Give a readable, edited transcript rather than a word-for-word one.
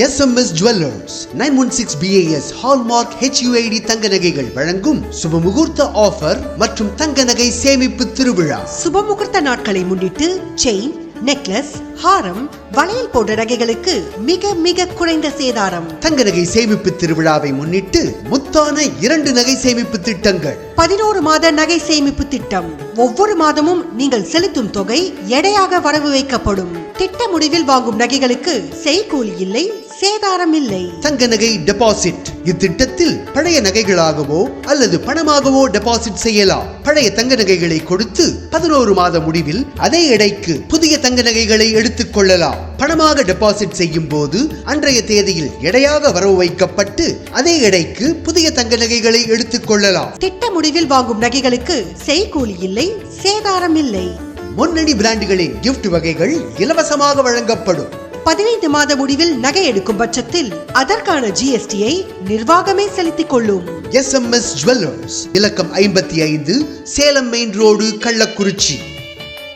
SMS Jewelers 916 BAS Hallmark HUID தங்க நகைகள் வழங்கும் சுபமுகூர்த்த ஆஃபர் மற்றும் தங்க நகை சேமிப்பு திருவிழா. சுபமுகூர்த்த நாட்களை முன்னிட்டு செயின், நெக்லஸ், ஹாரம், வளையல் போன்ற நகைகளுக்கு மிக மிக குறைந்த சேதாரம். தங்க நகை சேமிப்பு திருவிழாவை முன்னிட்டு முத்தான 2 நகை சேமிப்பு திட்டங்கள். 11 மாத நகை சேமிப்பு திட்டம். ஒவ்வொரு மாதமும் நீங்கள் செலுத்தும் தொகை எடையாக வரவு வைக்கப்படும். திட்ட முடிவில் வாங்கும் நகைகளுக்கு செய்கூலி இல்லை, சேதாரம் இல்லை. தங்க நகை டெபாசிட். இத்திட்டத்தில் பழைய நகைகளாகவோ அல்லது பணமாகவோ டெபாசிட் செய்யலாம். பழைய தங்க நகைகளை கொடுத்து 11 மாத முடிவில் அதே எடைக்கு புதிய தங்க நகைகளை எடுத்துக் கொள்ளலாம். பணமாக டெபாசிட் செய்யும் போது அன்றைய தேதியில் எடையாக வரவு வைக்கப்பட்டு அதே எடைக்கு புதிய தங்க நகைகளை எடுத்துக் கொள்ளலாம். திட்ட முடிவில் வாங்கும் நகைகளுக்கு செய்கூலி இல்லை, சேதாரம் இல்லை. முன்னணி பிராண்டுகளின் கிஃப்ட் வகைகள் இலவசமாக வழங்கப்படும். 15 மாத முடிவில் நகை எடுக்கும் பட்சத்தில் அதற்கான GST-ஐ நிர்வாகமே செலுத்திக் கொள்ளும். SMS Jewelers, இலக்கம் 55, சேலம் மெயின் ரோடு, கள்ளக்குறிச்சி.